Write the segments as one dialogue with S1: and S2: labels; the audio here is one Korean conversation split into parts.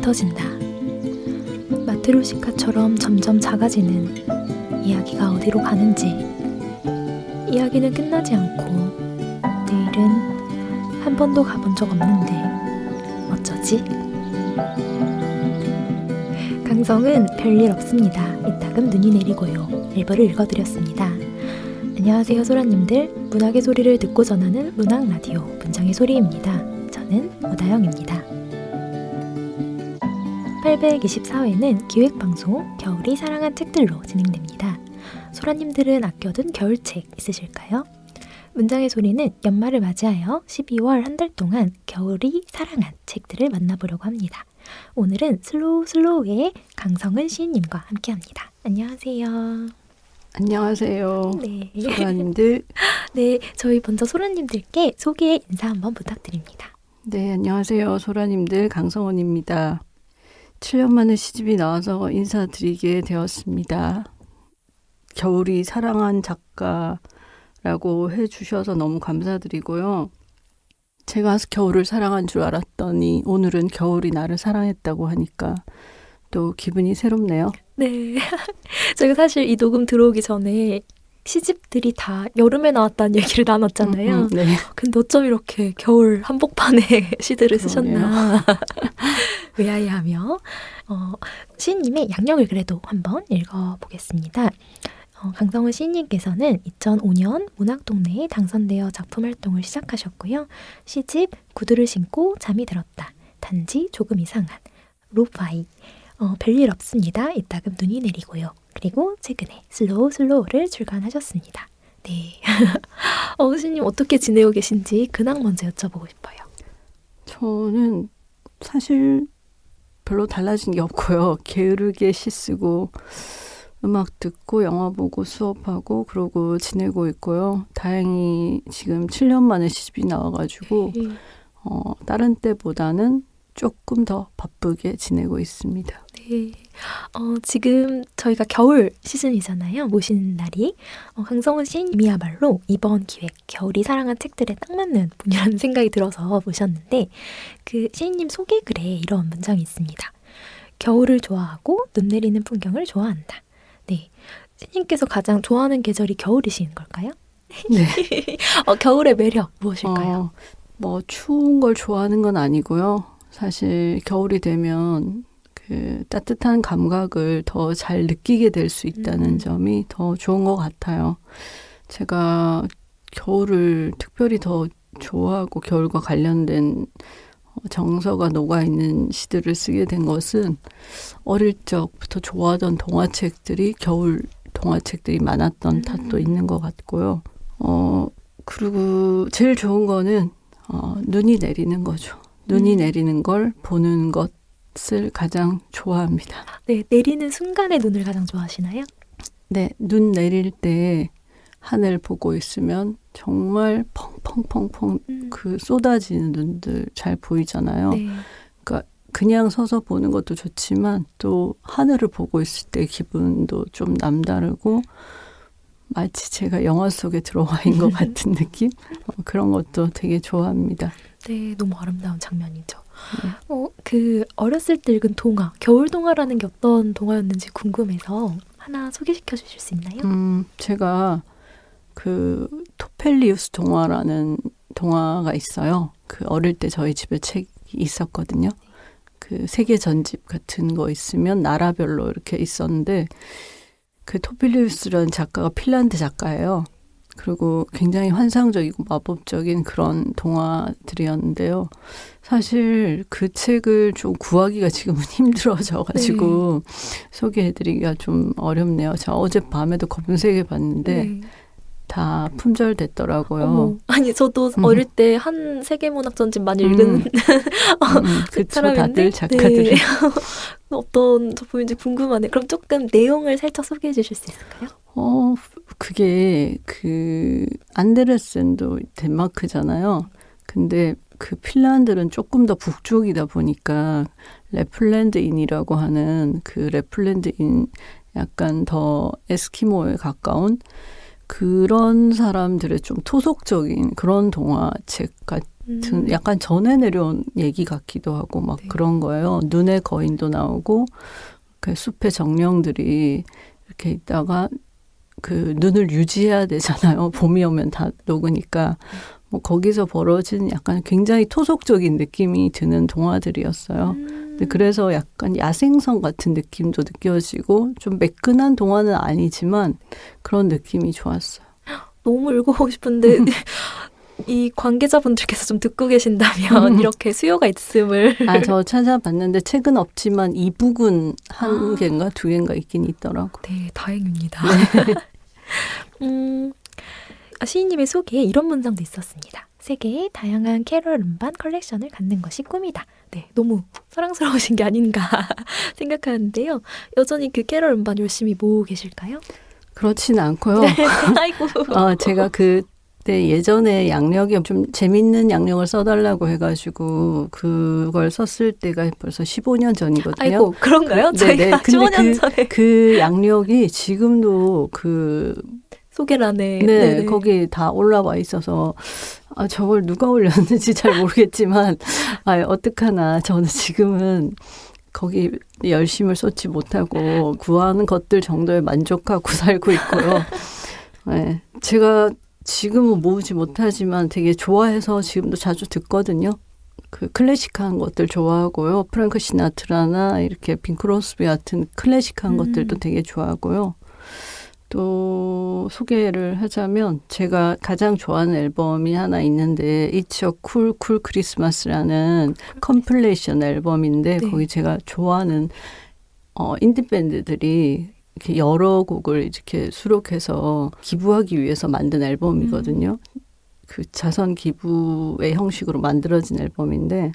S1: 흩어진다. 마트로시카처럼 점점 작아지는 이야기가 어디로 가는지. 이야기는 끝나지 않고 내일은 한 번도 가본 적 없는데 어쩌지? 강성은 별일 없습니다. 이따금 눈이 내리고요. 일부를 읽어드렸습니다. 안녕하세요 소라님들. 문학의 소리를 듣고 전하는 문학라디오 문장의 소리입니다. 저는 오다영입니다. 824회는 기획방송 겨울이 사랑한 책들로 진행됩니다. 소라님들은 아껴둔 겨울책 있으실까요? 문장의 소리는 연말을 맞이하여 12월 한 달 동안 겨울이 사랑한 책들을 만나보려고 합니다. 오늘은 슬로우의 강성은 시인님과 함께합니다. 안녕하세요.
S2: 안녕하세요.
S1: 네.
S2: 소라님들.
S1: 네, 저희 먼저 소라님들께 소개 인사 한번 부탁드립니다.
S2: 네, 안녕하세요. 소라님들 강성원입니다. 7년 만에 시집이 나와서 인사드리게 되었습니다. 겨울이 사랑한 작가라고 해주셔서 너무 감사드리고요. 제가 겨울을 사랑한 줄 알았더니 오늘은 겨울이 나를 사랑했다고 하니까 또 기분이 새롭네요.
S1: 네, 저희가 사실 이 녹음 들어오기 전에 시집들이 다 여름에 나왔다는 얘기를 나눴잖아요.
S2: 네.
S1: 근데 어쩜 이렇게 겨울 한복판에 시들을 쓰셨나 의아해하며 시인님의 양력을 그래도 한번 읽어보겠습니다. 강성은 시인님께서는 2005년 문학동네에 당선되어 작품 활동을 시작하셨고요. 시집 구두를 신고 잠이 들었다. 단지 조금 이상한 로파이 별일 없습니다. 이따금 눈이 내리고요. 그리고 최근에 슬로우를 출간하셨습니다. 네. 시인님 어떻게 지내고 계신지 근황 먼저 여쭤보고 싶어요.
S2: 저는 사실 별로 달라진 게 없고요. 게으르게 시 쓰고 음악 듣고 영화 보고 수업하고 그러고 지내고 있고요. 다행히 지금 7년 만에 시집이 나와가지고 다른 때보다는 조금 더 바쁘게 지내고 있습니다.
S1: 네. 지금 저희가 겨울 시즌이잖아요. 모시는 날이. 강성은 시인님이야말로 이번 기획 겨울이 사랑한 책들에 딱 맞는 분이라는 생각이 들어서 모셨는데 그 시인님 소개글에 이런 문장이 있습니다. 겨울을 좋아하고 눈 내리는 풍경을 좋아한다. 네. 시인님께서 가장 좋아하는 계절이 겨울이신 걸까요?
S2: 네.
S1: 겨울의 매력 무엇일까요?
S2: 추운 걸 좋아하는 건 아니고요. 사실 겨울이 되면 그 따뜻한 감각을 더 잘 느끼게 될 수 있다는 점이 더 좋은 것 같아요. 제가 겨울을 특별히 더 좋아하고 겨울과 관련된 정서가 녹아있는 시들을 쓰게 된 것은 어릴 적부터 좋아하던 동화책들이 겨울 동화책들이 많았던 탓도 있는 것 같고요. 그리고 제일 좋은 거는 눈이 내리는 거죠. 눈이 내리는 걸 보는 것을 가장 좋아합니다.
S1: 네, 내리는 순간에 눈을 가장 좋아하시나요?
S2: 네, 눈 내릴 때 하늘 보고 있으면 정말 펑펑펑펑 그 쏟아지는 눈들 잘 보이잖아요.
S1: 네.
S2: 그러니까 그냥 서서 보는 것도 좋지만 또 하늘을 보고 있을 때 기분도 좀 남다르고 마치 제가 영화 속에 들어와 있는 것 같은 느낌? 그런 것도 되게 좋아합니다.
S1: 네, 너무 아름다운 장면이죠. 그 어렸을 때 읽은 동화, 겨울 동화라는 게 어떤 동화였는지 궁금해서 하나 소개시켜 주실 수 있나요?
S2: 제가 그 토펠리우스 동화라는 동화가 있어요. 그 어릴 때 저희 집에 책이 있었거든요. 그 세계 전집 같은 거 있으면 나라별로 이렇게 있었는데 그 토펠리우스라는 작가가 핀란드 작가예요. 그리고 굉장히 환상적이고 마법적인 그런 동화들이었는데요. 사실 그 책을 좀 구하기가 지금은 힘들어져가지고 소개해드리기가 좀 어렵네요. 제가 어젯밤에도 검색해봤는데 다 품절됐더라고요.
S1: 아니 저도 어릴 때 한 세계문학 전집 많이 읽은
S2: 그쵸, 다들 작가들이.
S1: 네. 어떤 작품인지 궁금하네. 그럼 조금 내용을 살짝 소개해 주실 수 있을까요?
S2: 그게 안데르센도 덴마크잖아요. 근데 그 핀란드는 조금 더 북쪽이다 보니까 레플랜드인이라고 하는 그 레플랜드인 약간 더 에스키모에 가까운 그런 사람들의 좀 토속적인 그런 동화책 약간 전에 내려온 얘기 같기도 하고 막
S1: 네.
S2: 그런 거예요. 눈의 거인도 나오고 그 숲의 정령들이 이렇게 있다가 그 눈을 유지해야 되잖아요. 봄이 오면 다 녹으니까. 뭐 거기서 벌어진 약간 굉장히 토속적인 느낌이 드는 동화들이었어요. 근데 그래서 약간 야생성 같은 느낌도 느껴지고 좀 매끈한 동화는 아니지만 그런 느낌이 좋았어요.
S1: 너무 읽어보고 싶은데 이 관계자분들께서 좀 듣고 계신다면 이렇게 수요가 있음을
S2: 저 찾아봤는데 책은 없지만 이북은 한 개인가 두 개인가 있긴 있더라고요.
S1: 네, 다행입니다. 시인님의 소개에 이런 문장도 있었습니다. 세계의 다양한 캐럴 음반 컬렉션을 갖는 것이 꿈이다. 네, 너무 사랑스러우신 게 아닌가 생각하는데요. 여전히 그 캐럴 음반 열심히 모으고 계실까요?
S2: 그렇진 않고요.
S1: 아이고.
S2: 제가 그때 예전에 양력에 좀 재밌는 양력을 써달라고 해가지고 그걸 썼을 때가 벌써 15년 전이거든요.
S1: 아이고, 그런가요? 저희가 15년 전에
S2: 그 양력이 지금도 그
S1: 소개란에
S2: 네, 거기 다 올라와 있어서 저걸 누가 올렸는지 잘 모르겠지만 어떡하나 저는 지금은 거기 열심을 쏟지 못하고 구하는 것들 정도에 만족하고 살고 있고요. 네, 제가 지금은 모으지 못하지만 되게 좋아해서 지금도 자주 듣거든요. 그 클래식한 것들 좋아하고요. 프랭크 시나트라나 이렇게 빈 크로스비 같은 클래식한 것들도 되게 좋아하고요. 또 소개를 하자면 제가 가장 좋아하는 앨범이 하나 있는데 It's a Cool Cool Christmas라는 컴필레이션 앨범인데
S1: 네.
S2: 거기 제가 좋아하는 인디밴드들이 이렇게 여러 곡을 이렇게 수록해서 기부하기 위해서 만든 앨범이거든요. 그 자선 기부의 형식으로 만들어진 앨범인데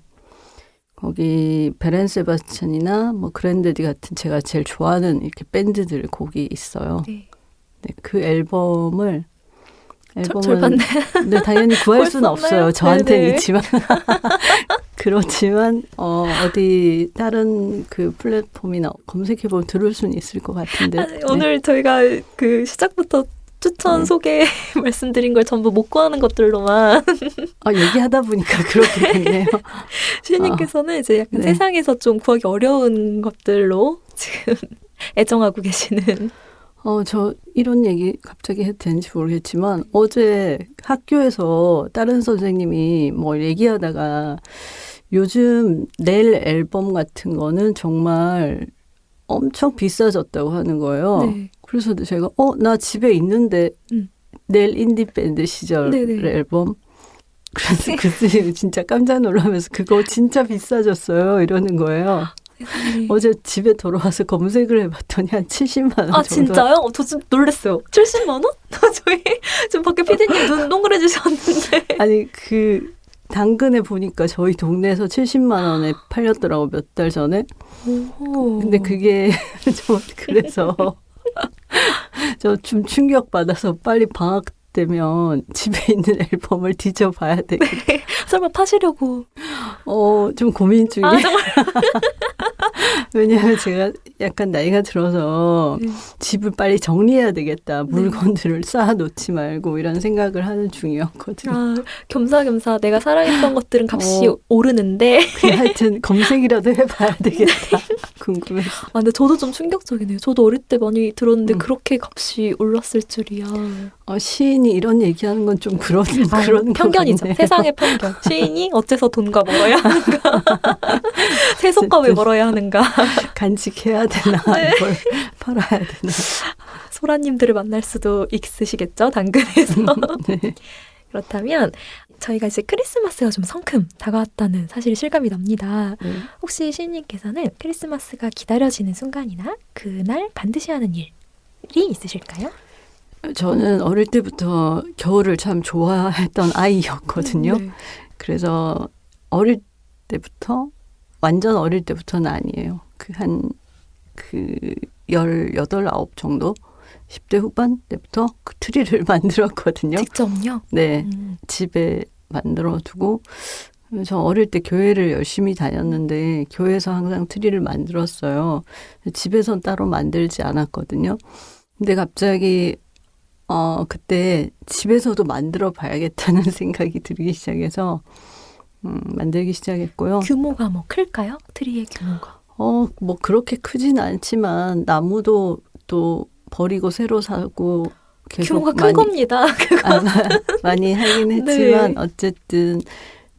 S2: 거기 베렌 세바스찬이나 뭐 그랜데디 같은 제가 제일 좋아하는 이렇게 밴드들 곡이 있어요.
S1: 네.
S2: 네, 그 앨범은
S1: 절반네.
S2: 당연히 구할 수는 없어요. 저한테는
S1: 네네.
S2: 있지만 그렇지만 어디 다른 그 플랫폼이나 검색해 보면 들을 수는 있을 것 같은데
S1: 오늘 저희가 그 시작부터 추천 소개 말씀드린 걸 전부 못 구하는 것들로만
S2: 얘기하다 보니까 그렇게 됐네요.
S1: 시인님께서는 이제 약간 세상에서 좀 구하기 어려운 것들로 지금 애정하고 계시는.
S2: 저 이런 얘기 갑자기 해도 되는지 모르겠지만 어제 학교에서 다른 선생님이 뭐 얘기하다가 요즘 낼 앨범 같은 거는 정말 엄청 비싸졌다고 하는 거예요.
S1: 네.
S2: 그래서 제가 나 집에 있는데 낼 인디밴드 시절 앨범 그래서 그 선생님이 진짜 깜짝 놀라면서 그거 진짜 비싸졌어요 이러는 거예요. 어제 집에 돌아와서 검색을 해봤더니 한 70만 원 정도.
S1: 진짜요? 저 지금 놀랐어요. 70만 원? 저희 지금 밖에 피디님 눈 동그래지셨는데.
S2: 아니 그 당근에 보니까 저희 동네에서 70만 원에 팔렸더라고 몇 달 전에.
S1: 오.
S2: 근데 그게 그래서 저 좀 충격받아서 빨리 방학 되면 집에 있는 앨범을 뒤져봐야 되겠다.
S1: 설마 파시려고.
S2: 좀 고민 중이에요.
S1: 정말.
S2: 왜냐하면 제가 약간 나이가 들어서 집을 빨리 정리해야 되겠다. 물건들을 쌓아놓지 말고 이런 생각을 하는 중이었거든요.
S1: 겸사겸사 내가 사랑했던 것들은 값이 오르는데.
S2: 하여튼 검색이라도 해봐야 되겠다. 궁금해서.
S1: 근데 저도 좀 충격적이네요. 저도 어릴 때 많이 들었는데 그렇게 값이 올랐을 줄이야.
S2: 시인이 이런 얘기하는 건 좀 그런
S1: 편견이죠. 세상의 편견. 시인이 어째서 돈과 멀어야 하는가. 세속과 왜 멀어야 하는가.
S2: 간직해야 되나. 이걸 팔아야 되나.
S1: 소라님들을 만날 수도 있으시겠죠. 당근에서.
S2: 네.
S1: 그렇다면 저희가 이제 크리스마스가 좀 성큼 다가왔다는 사실이 실감이 납니다. 혹시 시인님께서는 크리스마스가 기다려지는 순간이나 그날 반드시 하는 일이 있으실까요?
S2: 저는 어릴 때부터 겨울을 참 좋아했던 아이였거든요. 그래서 어릴 때부터 완전 어릴 때부터는 아니에요. 한 18, 19 정도 10대 후반 때부터 그 트리를 만들었거든요.
S1: 직접요?
S2: 네. 집에 만들어 두고 저 어릴 때 교회를 열심히 다녔는데 교회에서 항상 트리를 만들었어요. 집에선 따로 만들지 않았거든요. 근데 갑자기 그때 집에서도 만들어 봐야겠다는 생각이 들기 시작해서 만들기 시작했고요.
S1: 규모가 뭐 클까요? 트리의 규모가.
S2: 뭐 그렇게 크진 않지만 나무도 또 버리고 새로 사고 계속
S1: 규모가 큰 겁니다.
S2: 많이 하긴 했지만
S1: 네.
S2: 어쨌든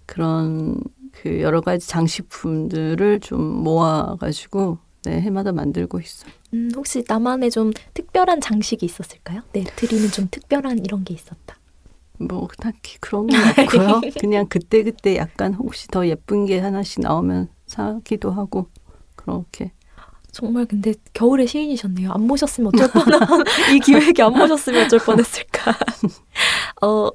S2: 그런 그 여러 가지 장식품들을 좀 모아가지고 네, 해마다 만들고 있어요.
S1: 혹시 나만의 좀 특별한 장식이 있었을까요? 네, 트리는 좀 특별한 이런 게 있었다.
S2: 뭐 딱히 그런 건 없고요. 그냥 그때그때 약간 혹시 더 예쁜 게 하나씩 나오면 사기도 하고 그렇게.
S1: 정말 근데 겨울의 시인이셨네요. 안 모셨으면 어쩔 뻔한 이 기획이 안 모셨으면 어쩔 뻔했을까.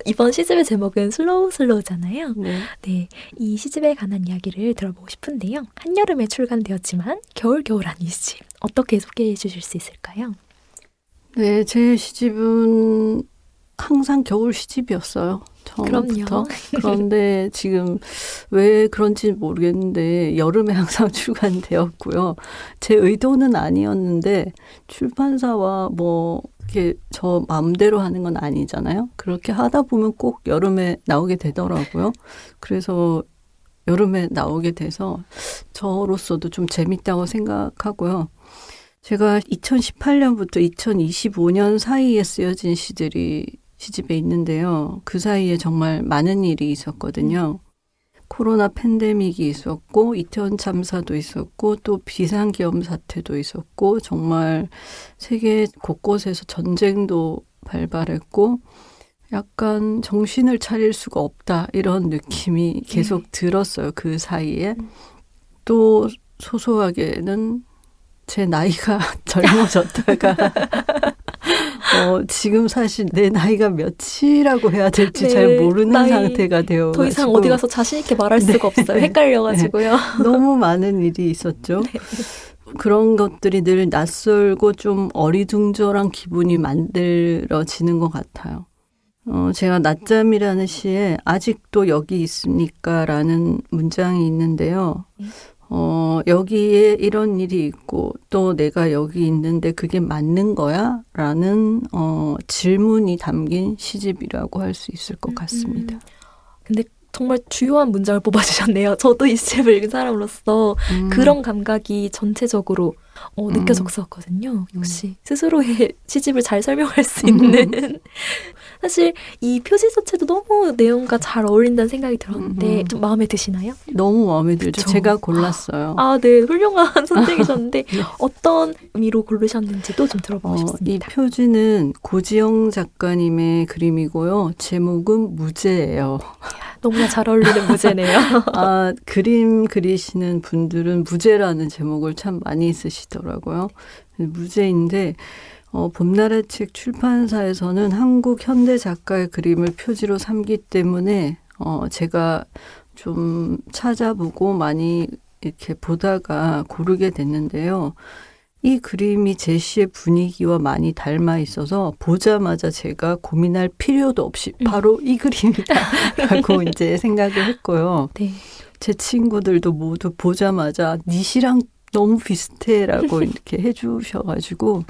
S1: 이번 시집의 제목은 슬로우잖아요.
S2: 네.
S1: 네, 이 시집에 관한 이야기를 들어보고 싶은데요. 한여름에 출간되었지만 겨울겨울한 이 시집 어떻게 소개해 주실 수 있을까요?
S2: 네, 제 시집은 항상 겨울 시집이었어요. 처음부터.
S1: 그럼요.
S2: 그런데 지금 왜 그런지 모르겠는데 여름에 항상 출간되었고요. 제 의도는 아니었는데 출판사와 뭐 이렇게 저 마음대로 하는 건 아니잖아요. 그렇게 하다 보면 꼭 여름에 나오게 되더라고요. 그래서 여름에 나오게 돼서 저로서도 좀 재밌다고 생각하고요. 제가 2018년부터 2025년 사이에 쓰여진 시들이 시집에 있는데요. 그 사이에 정말 많은 일이 있었거든요. 코로나 팬데믹이 있었고 이태원 참사도 있었고 또 비상계엄 사태도 있었고 정말 세계 곳곳에서 전쟁도 발발했고 약간 정신을 차릴 수가 없다 이런 느낌이 계속 들었어요. 그 사이에. 또 소소하게는 제 나이가 젊어졌다가 지금 사실 내 나이가 몇이라고 해야 될지
S1: 네,
S2: 잘 모르는
S1: 나이
S2: 상태가 되어
S1: 더 이상 어디 가서 자신 있게 말할 수가 없어요. 헷갈려가지고요.
S2: 너무 많은 일이 있었죠. 그런 것들이 늘 낯설고 좀 어리둥절한 기분이 만들어지는 것 같아요. 제가 낮잠이라는 시에 아직도 여기 있습니까? 라는 문장이 있는데요. 여기에 이런 일이 있고 또 내가 여기 있는데 그게 맞는 거야? 라는 질문이 담긴 시집이라고 할 수 있을 것 같습니다.
S1: 근데 정말 주요한 문장을 뽑아주셨네요. 저도 이 시집을 읽은 사람으로서 그런 감각이 전체적으로 느껴졌었거든요. 역시 스스로의 시집을 잘 설명할 수 있는 사실 이 표지 자체도 너무 내용과 잘 어울린다는 생각이 들었는데 좀 마음에 드시나요?
S2: 너무 마음에 들죠.
S1: 그쵸?
S2: 제가 골랐어요.
S1: 아, 네. 훌륭한 선택이셨는데 어떤 의미로 고르셨는지도 좀 들어보고
S2: 이
S1: 싶습니다.
S2: 표지는 고지영 작가님의 그림이고요. 제목은 무제예요.
S1: 너무나 잘 어울리는 무제네요.
S2: 그림 그리시는 분들은 무제라는 제목을 참 많이 쓰시더라고요. 무제인데 봄나라 책 출판사에서는 한국 현대 작가의 그림을 표지로 삼기 때문에 제가 좀 찾아보고 많이 이렇게 보다가 고르게 됐는데요. 이 그림이 제 시의 분위기와 많이 닮아 있어서 보자마자 제가 고민할 필요도 없이 바로 이 그림이다라고 이제 생각을 했고요.
S1: 네.
S2: 제 친구들도 모두 보자마자 네 시랑 너무 비슷해라고 이렇게 해주셔가지고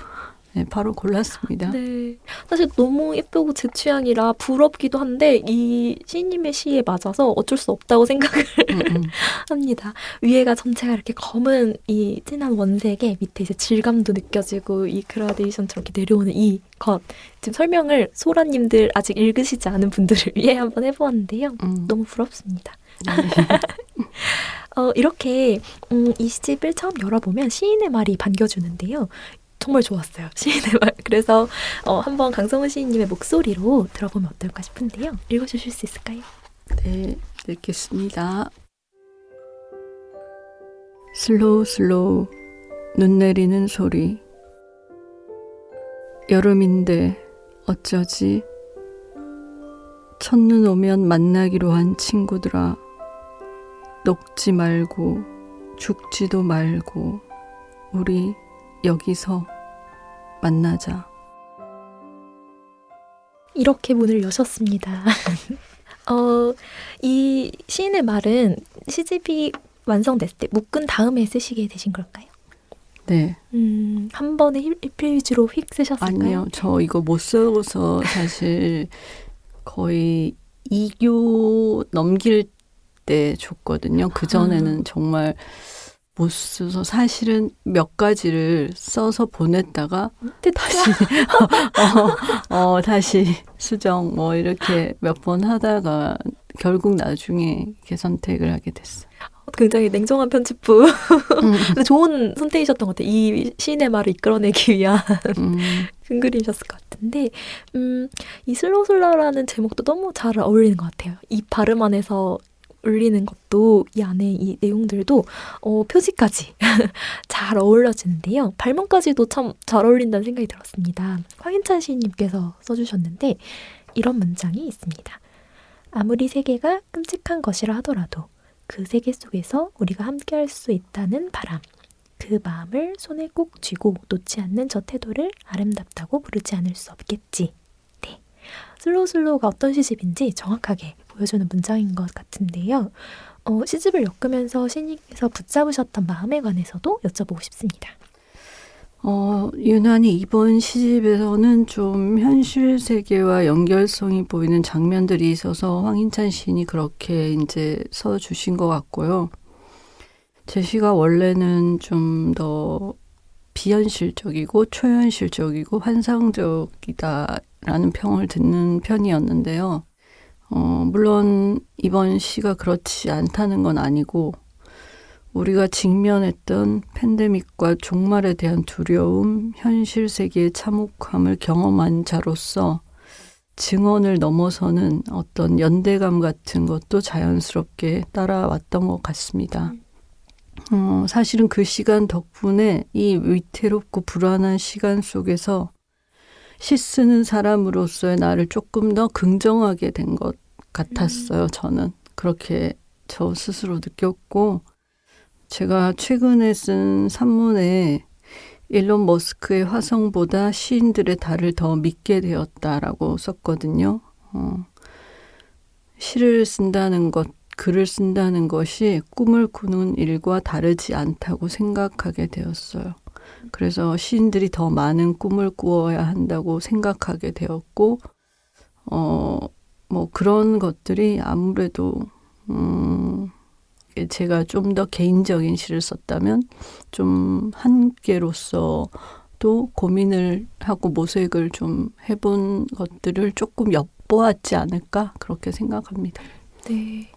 S2: 네, 바로 골랐습니다.
S1: 네. 사실 너무 예쁘고 제 취향이라 부럽기도 한데 이 시인님의 시에 맞아서 어쩔 수 없다고 생각을 합니다. 위에가 전체가 이렇게 검은 이 진한 원색에 밑에 이제 질감도 느껴지고 이 그라데이션처럼 이렇게 내려오는 이 것. 지금 설명을 소라님들 아직 읽으시지 않은 분들을 위해 한번 해보았는데요. 너무 부럽습니다. 이렇게 이 시집을 처음 열어보면 시인의 말이 반겨주는데요. 정말 좋았어요. 시인의 말. 그래서 한번 강성훈 시인님의 목소리로 들어보면 어떨까 싶은데요. 읽어주실 수 있을까요?
S2: 네, 읽겠습니다. 슬로우 눈 내리는 소리. 여름인데 어쩌지? 첫눈 오면 만나기로 한 친구들아. 녹지 말고 죽지도 말고 우리 여기서 만나자.
S1: 이렇게 문을 여셨습니다. 이 시인의 말은 시집이 완성됐을 때 묶은 다음에 쓰시게 되신 걸까요?
S2: 네.
S1: 한 번에 1페이지로 휙 쓰셨을까요?
S2: 아니요. 저 이거 못 써서 사실 거의 2교 넘길 때 줬거든요. 그전에는 정말 못 써서 사실은 몇 가지를 써서 보냈다가 다시 다시 수정 뭐 이렇게 몇 번 하다가 결국 나중에 이렇게 선택을 하게 됐어요.
S1: 굉장히 냉정한 편집부. 근데 좋은 선택이셨던 것 같아요. 이 시인의 말을 이끌어내기 위한 큰 그림이셨을 것 같은데 이 슬로슬러라는 제목도 너무 잘 어울리는 것 같아요. 이 발음 안에서 울리는 것도 이 안에 이 내용들도 표지까지 잘 어울려지는데요. 발문까지도 참 잘 어울린다는 생각이 들었습니다. 황인찬 시인님께서 써주셨는데 이런 문장이 있습니다. 아무리 세계가 끔찍한 것이라 하더라도 그 세계 속에서 우리가 함께할 수 있다는 바람, 그 마음을 손에 꼭 쥐고 놓지 않는 저 태도를 아름답다고 부르지 않을 수 없겠지. 네, 슬로우슬로우가 어떤 시집인지 정확하게 보여주는 문장인 것 같은데요. 시집을 엮으면서 시인님께서 붙잡으셨던 마음에 관해서도 여쭤보고 싶습니다.
S2: 유난히 이번 시집에서는 좀 현실 세계와 연결성이 보이는 장면들이 있어서 황인찬 시인이 그렇게 이제 써주신 것 같고요. 제 시가 원래는 좀 더 비현실적이고 초현실적이고 환상적이다라는 평을 듣는 편이었는데요. 물론 이번 시가 그렇지 않다는 건 아니고 우리가 직면했던 팬데믹과 종말에 대한 두려움, 현실 세계의 참혹함을 경험한 자로서 증언을 넘어서는 어떤 연대감 같은 것도 자연스럽게 따라왔던 것 같습니다. 사실은 그 시간 덕분에 이 위태롭고 불안한 시간 속에서 시 쓰는 사람으로서의 나를 조금 더 긍정하게 된 것 같았어요. 저는 그렇게 저 스스로 느꼈고 제가 최근에 쓴 산문에 일론 머스크의 화성보다 시인들의 달을 더 믿게 되었다라고 썼거든요. 시를 쓴다는 것, 글을 쓴다는 것이 꿈을 꾸는 일과 다르지 않다고 생각하게 되었어요. 그래서 시인들이 더 많은 꿈을 꾸어야 한다고 생각하게 되었고, 뭐 그런 것들이 아무래도 제가 좀 더 개인적인 시를 썼다면 좀 한계로서 또 고민을 하고 모색을 좀 해본 것들을 조금 엿보았지 않을까 그렇게 생각합니다.
S1: 네,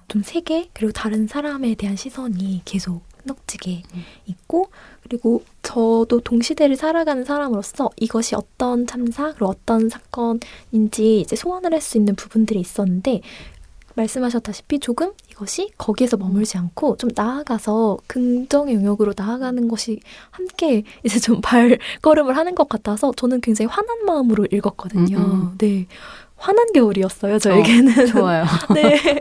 S1: 좀 세계 그리고 다른 사람에 대한 시선이 계속 넉지게 있고 그리고 저도 동시대를 살아가는 사람으로서 이것이 어떤 참사 그리고 어떤 사건인지 이제 소환을 할 수 있는 부분들이 있었는데 말씀하셨다시피 조금 이것이 거기에서 머물지 않고 좀 나아가서 긍정의 영역으로 나아가는 것이 함께 이제 좀 발걸음을 하는 것 같아서 저는 굉장히 환한 마음으로 읽었거든요. 네. 환한 겨울이었어요, 저에게는.
S2: 좋아요.
S1: 네.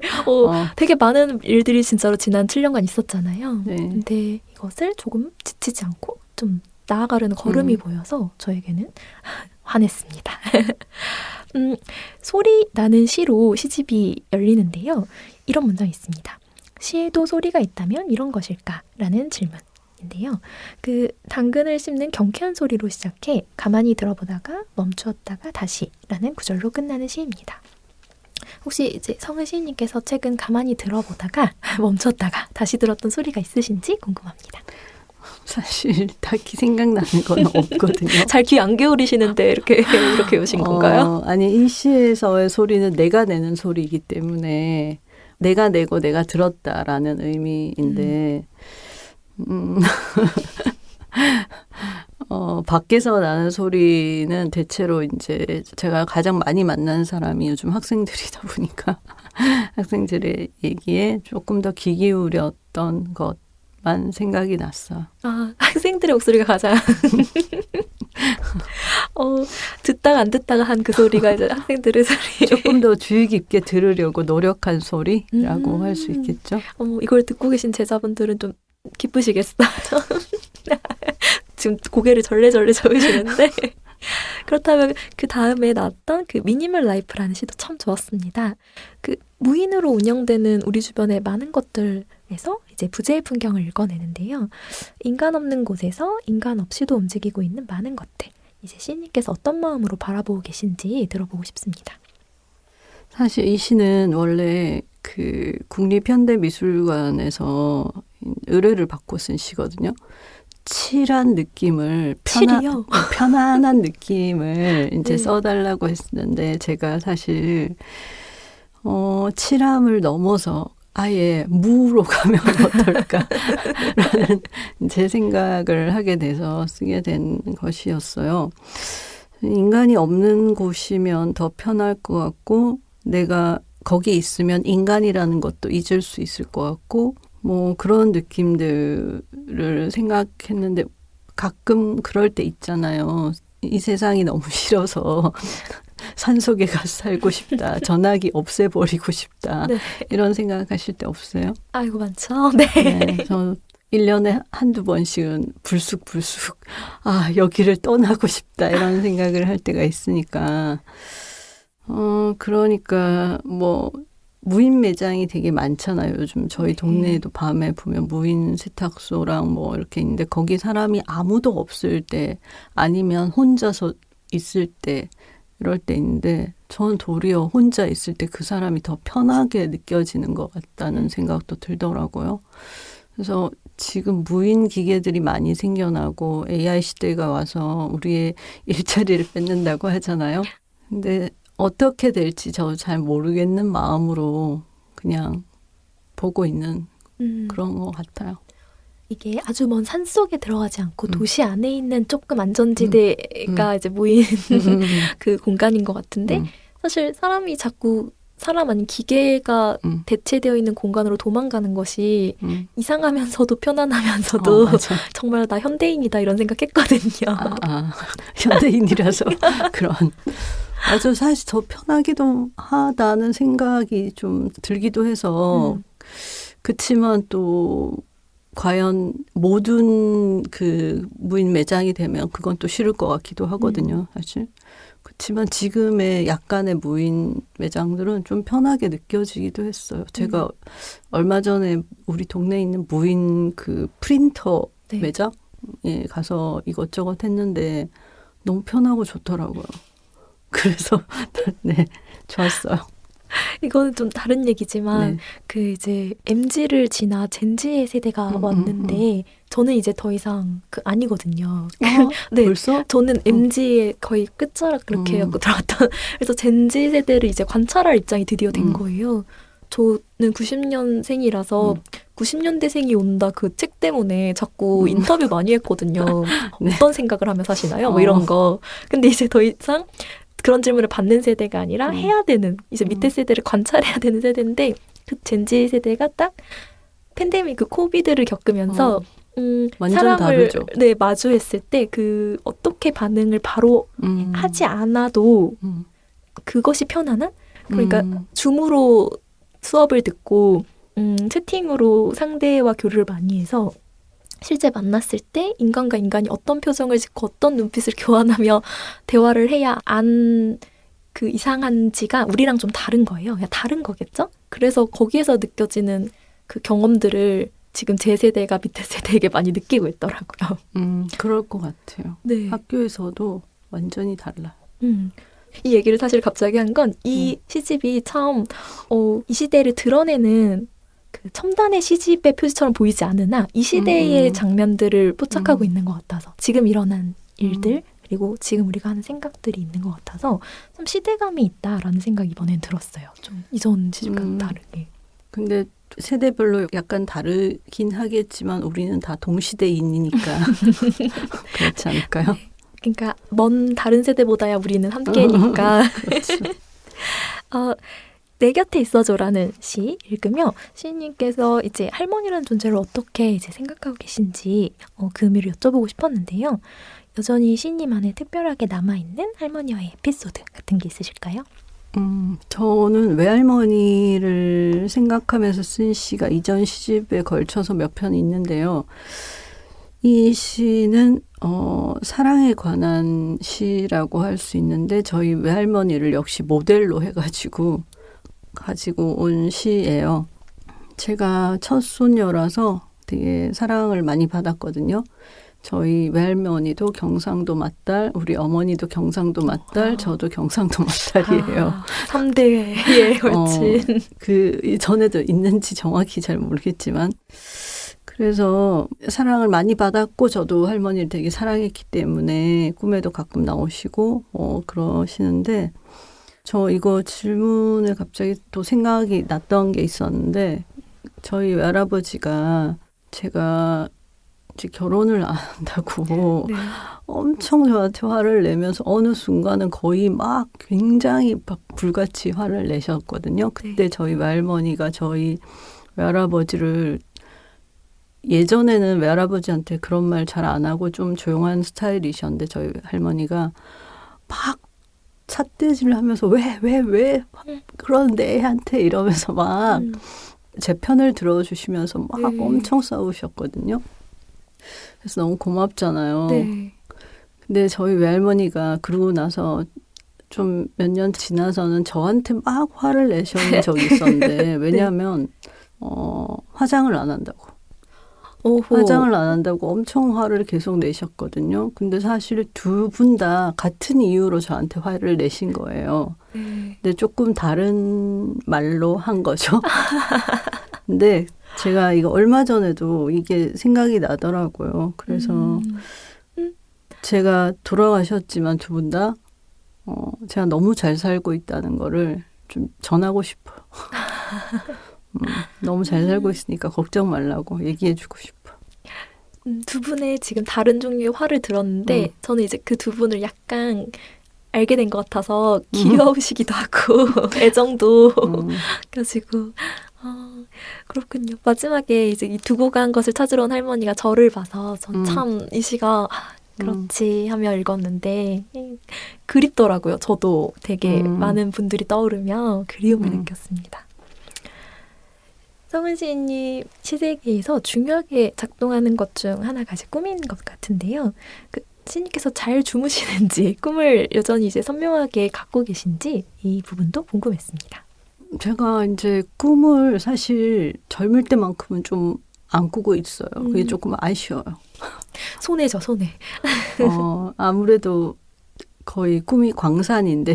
S1: 되게 많은 일들이 진짜로 지난 7년간 있었잖아요.
S2: 네.
S1: 근데 이것을 조금 지치지 않고 좀 나아가려는 걸음이 보여서 저에게는 환했습니다. 소리 나는 시로 시집이 열리는데요. 이런 문장이 있습니다. 시에도 소리가 있다면 이런 것일까? 라는 질문인데요. 그 당근을 씹는 경쾌한 소리로 시작해 가만히 들어보다가 멈추었다가 다시 라는 구절로 끝나는 시입니다. 혹시 이제 성은 시인님께서 최근 가만히 들어보다가 멈췄다가 다시 들었던 소리가 있으신지 궁금합니다.
S2: 사실 딱히 생각나는 건 없거든요.
S1: 잘 귀 안 기울이시는데 이렇게 오신 건가요?
S2: 아니 이 시에서의 소리는 내가 내는 소리이기 때문에 내가 내고 내가 들었다라는 의미인데 밖에서 나는 소리는 대체로 이제 제가 가장 많이 만나는 사람이 요즘 학생들이다 보니까 학생들의 얘기에 조금 더 귀 기울였던 것만 생각이 났어.
S1: 아, 학생들의 목소리가 가장 듣다가 안 듣다가 한 그 소리가 이제 학생들의 소리.
S2: 조금 더 주의 깊게 들으려고 노력한 소리라고 할 수 있겠죠.
S1: 이걸 듣고 계신 제자분들은 좀 기쁘시겠어요. 지금 고개를 절레절레 저으시는데 그렇다면 그 다음에 나왔던 그 미니멀 라이프라는 시도 참 좋았습니다. 그 무인으로 운영되는 우리 주변의 많은 것들에서 이제 부재의 풍경을 읽어내는데요. 인간 없는 곳에서 인간 없이도 움직이고 있는 많은 것들. 이제 시인님께서 어떤 마음으로 바라보고 계신지 들어보고 싶습니다.
S2: 사실 이 시는 원래 그 국립현대미술관에서 의뢰를 받고 쓴 시거든요. 칠한 느낌을
S1: 칠이요?
S2: 편안한 느낌을 이제
S1: 네. 써달라고
S2: 했는데 제가 사실 칠함을 넘어서 아예 무로 가면 어떨까라는 제 생각을 하게 돼서 쓰게 된 것이었어요. 인간이 없는 곳이면 더 편할 것 같고 내가 거기 있으면 인간이라는 것도 잊을 수 있을 것 같고 뭐 그런 느낌들을 생각했는데 가끔 그럴 때 있잖아요. 이 세상이 너무 싫어서 산속에 가서 살고 싶다. 전화기 없애버리고 싶다.
S1: 네.
S2: 이런 생각하실 때 없어요?
S1: 아이고 많죠. 네.
S2: 네, 저 1년에 한두 번씩은 불쑥 여기를 떠나고 싶다 이런 생각을 할 때가 있으니까 그러니까 뭐 무인 매장이 되게 많잖아요. 요즘 저희 동네에도 밤에 보면 무인 세탁소랑 뭐 이렇게 있는데 거기 사람이 아무도 없을 때 아니면 혼자서 있을 때 이럴 때 있는데 저는 도리어 혼자 있을 때 그 사람이 더 편하게 느껴지는 것 같다는 생각도 들더라고요. 그래서 지금 무인 기계들이 많이 생겨나고 AI 시대가 와서 우리의 일자리를 뺏는다고 하잖아요. 근데 어떻게 될지 저 잘 모르겠는 마음으로 그냥 보고 있는 그런 것 같아요.
S1: 이게 아주 먼 산 속에 들어가지 않고 도시 안에 있는 조금 안전지대가 이제 모인 그 공간인 것 같은데 사실 사람이 자꾸 사람 아닌 기계가 대체되어 있는 공간으로 도망가는 것이 이상하면서도 편안하면서도 정말 나 현대인이다 이런 생각했거든요.
S2: 현대인이라서 그런. 아주 사실 더 편하기도 하다는 생각이 좀 들기도 해서 그치만 또 과연 모든 그 무인 매장이 되면 그건 또 싫을 것 같기도 하거든요. 사실. 그렇지만 지금의 약간의 무인 매장들은 좀 편하게 느껴지기도 했어요. 제가 얼마 전에 우리 동네에 있는 무인 그 프린터 매장에 가서 이것저것 했는데 너무 편하고 좋더라고요. 그래서 네, 좋았어요.
S1: 이거는 좀 다른 얘기지만 그 이제 MZ를 지나 젠지의 세대가 왔는데 저는 이제 더 이상 그 아니거든요.
S2: 네, 벌써?
S1: 저는 MZ의 거의 끝자락 그렇게 해갖고 들어왔던 그래서 젠지 세대를 이제 관찰할 입장이 드디어 된 거예요. 저는 90년생이라서 90년대생이 온다 그 책 때문에 자꾸 인터뷰 많이 했거든요. 어떤 생각을 하며 사시나요? 뭐 이런 거. 근데 이제 더 이상 그런 질문을 받는 세대가 아니라 해야 되는 이제 밑에 세대를 관찰해야 되는 세대인데 그 젠지 세대가 딱 팬데믹 그 코비드를 겪으면서
S2: 완전
S1: 사람을
S2: 다르죠.
S1: 네, 마주했을 때 그 어떻게 반응을 바로 하지 않아도 그것이 편안한 그러니까 줌으로 수업을 듣고 채팅으로 상대와 교류를 많이 해서 실제 만났을 때 인간과 인간이 어떤 표정을 짓고 어떤 눈빛을 교환하며 대화를 해야 안 그 이상한지가 우리랑 좀 다른 거예요. 그냥 다른 거겠죠? 그래서 거기에서 느껴지는 그 경험들을 지금 제 세대가 밑에 세대에게 많이 느끼고 있더라고요.
S2: 그럴 것 같아요.
S1: 네.
S2: 학교에서도 완전히 달라요.
S1: 이 얘기를 사실 갑자기 한 건 이 시집이 참 이 시대를 드러내는 그 첨단의 시집의 표지처럼 보이지 않으나 이 시대의 장면들을 포착하고 있는 것 같아서 지금 일어난 일들 그리고 지금 우리가 하는 생각들이 있는 것 같아서 좀 시대감이 있다라는 생각이 이번엔 들었어요. 좀 이전 시집과는 다르게.
S2: 근데 세대별로 약간 다르긴 하겠지만 우리는 다 동시대인이니까 그렇지 않을까요?
S1: 그러니까 먼 다른 세대보다야 우리는 함께니까.
S2: 그렇죠.
S1: 내 곁에 있어줘라는 시 읽으며 시인님께서 이제 할머니라는 존재를 어떻게 이제 생각하고 계신지 그 의미를 여쭤보고 싶었는데요. 여전히 시인님 안에 특별하게 남아있는 할머니와의 에피소드 같은 게 있으실까요?
S2: 저는 외할머니를 생각하면서 쓴 시가 이전 시집에 걸쳐서 몇 편 있는데요. 이 시는 사랑에 관한 시라고 할 수 있는데 저희 외할머니를 역시 모델로 해가지고 가지고 온 시예요. 제가 첫 손녀라서 되게 사랑을 많이 받았거든요. 저희 외할머니도 경상도 맞달, 우리 어머니도 경상도 맞달, 저도 경상도 맞달이에요.
S1: 3대에 걸친.
S2: 그 전에도 있는지 정확히 잘 모르겠지만 그래서 사랑을 많이 받았고 저도 할머니를 되게 사랑했기 때문에 꿈에도 가끔 나오시고 그러시는데 저 이거 질문에 갑자기 또 생각이 났던 게 있었는데 저희 외할아버지가 제가 이제 결혼을 안 한다고
S1: 네.
S2: 엄청 저한테 화를 내면서 어느 순간은 거의 막 굉장히 불같이 화를 내셨거든요. 그때 저희 외할머니가 저희 외할아버지를 예전에는 외할아버지한테 그런 말 잘 안 하고 좀 조용한 스타일이셨는데 저희 할머니가 막 삿대질을 하면서 왜 그런데 애한테 이러면서 막 제 편을 들어주시면서 막 엄청 싸우셨거든요. 그래서 너무 고맙잖아요.
S1: 네.
S2: 근데 저희 외할머니가 그러고 나서 좀 몇 년 지나서는 저한테 막 화를 내셨는 적이 있었는데 왜냐하면 화장을 안 한다고.
S1: 오호.
S2: 화장을 안 한다고 엄청 화를 계속 내셨거든요. 근데 사실 두 분 다 같은 이유로 저한테 화를 내신 거예요. 근데 조금 다른 말로 한 거죠. 근데 제가 이거 얼마 전에도 이게 생각이 나더라고요. 그래서 제가 돌아가셨지만 두 분 다 제가 너무 잘 살고 있다는 거를 좀 전하고 싶어요. 너무 잘 살고 있으니까 걱정 말라고 얘기해주고 싶어.
S1: 두 분의 지금 다른 종류의 화를 들었는데 저는 이제 그 두 분을 약간 알게 된 것 같아서 귀여우시기도 하고 애정도 가지고 그렇군요. 마지막에 이제 이 두고 간 것을 찾으러 온 할머니가 저를 봐서 전 참 이 시가 그렇지 하며 읽었는데 그립더라고요. 저도 되게 많은 분들이 떠오르며 그리움을 느꼈습니다. 성은 시인님 시세계에서 중요하게 작동하는 것 중 하나가 이제 꿈인 것 같은데요. 그 시인님께서 잘 주무시는지 꿈을 여전히 이제 선명하게 갖고 계신지 이 부분도 궁금했습니다.
S2: 제가 이제 꿈을 사실 젊을 때만큼은 좀 안 꾸고 있어요. 그게 조금 아쉬워요.
S1: 손해죠, 손해.
S2: 아무래도 거의 꿈이 광산인데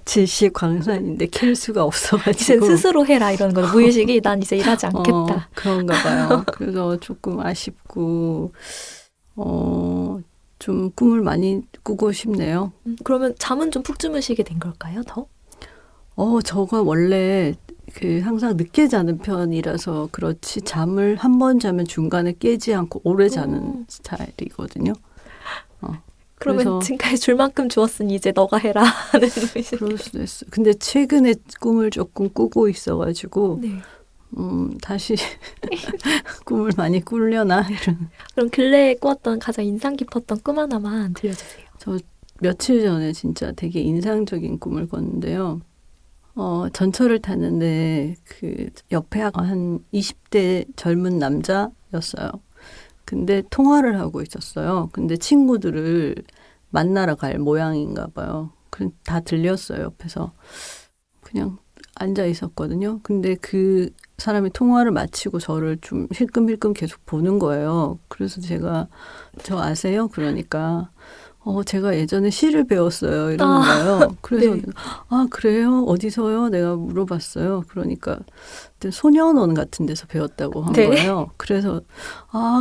S2: 제시 광산인데 캘 수가
S1: 이제
S2: 없어가지고
S1: 스스로 해라 이러는 거죠. 무의식이 난 이제 일하지 않겠다.
S2: 그런가 봐요. 그래서 조금 아쉽고 좀 꿈을 많이 꾸고 싶네요.
S1: 그러면 잠은 좀 푹 주무시게 된 걸까요, 더?
S2: 저가 원래 항상 늦게 자는 편이라서 그렇지 잠을 한 번 자면 중간에 깨지 않고 오래 자는 스타일이거든요.
S1: 그러면 지금까지 줄 만큼 주었으니 이제 너가 해라 하는 의식.
S2: 그럴 수도 있어요. 근데 최근에 꿈을 조금 꾸고 있어가지고
S1: 네.
S2: 다시 꿈을 많이 꾸려나 이런.
S1: 그럼 근래에 꾸었던 가장 인상 깊었던 꿈 하나만 들려주세요.
S2: 저 며칠 전에 진짜 되게 인상적인 꿈을 꿨는데요. 전철을 탔는데 그 옆에 한 20대 젊은 남자였어요. 근데 통화를 하고 있었어요. 근데 친구들을 만나러 갈 모양인가 봐요. 다 들렸어요, 옆에서. 그냥 앉아 있었거든요. 근데 그 사람이 통화를 마치고 저를 좀 힐끔힐끔 계속 보는 거예요. 그래서 제가 저 아세요? 그러니까 제가 예전에 시를 배웠어요. 이러는 거예요. 그래서
S1: 네.
S2: 그래요? 어디서요? 내가 물어봤어요. 그러니까 소년원 같은 데서 배웠다고 한
S1: 네.
S2: 거예요. 그래서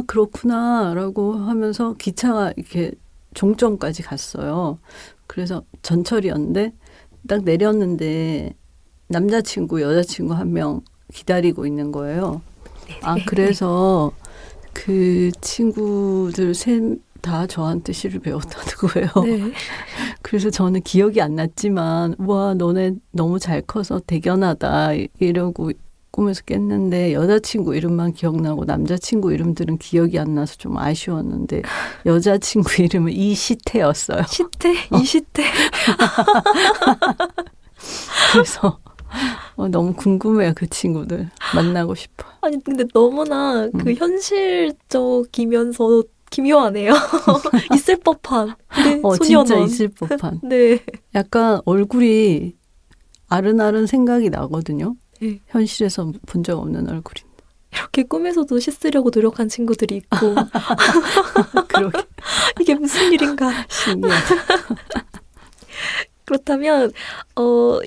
S2: 그렇구나 라고 하면서 기차가 이렇게 종점까지 갔어요. 그래서 전철이었는데 딱 내렸는데 남자친구, 여자친구 한 명 기다리고 있는 거예요. 그래서 그 친구들 셋 다 저한테 시를 배웠다는 거예요.
S1: 네.
S2: 그래서 저는 기억이 안 났지만 와 너네 너무 잘 커서 대견하다 이러고 꿈에서 깼는데 여자친구 이름만 기억나고 남자친구 이름들은 기억이 안 나서 좀 아쉬웠는데 여자친구 이름은 이시태였어요.
S1: 시태? 이시태?
S2: 그래서 너무 궁금해요. 그 친구들 만나고 싶어요.
S1: 아니 근데 너무나 그 현실적이면서 기묘하네요. 있을 법한. 네, 소년원.
S2: 진짜 있을 법한.
S1: 네.
S2: 약간 얼굴이 아른아른 생각이 나거든요.
S1: 네.
S2: 현실에서 본 적 없는 얼굴인데.
S1: 이렇게 꿈에서도 시 쓰려고 노력한 친구들이 있고
S2: 그러게.
S1: 이게 무슨 일인가.
S2: 신기하다.
S1: 그렇다면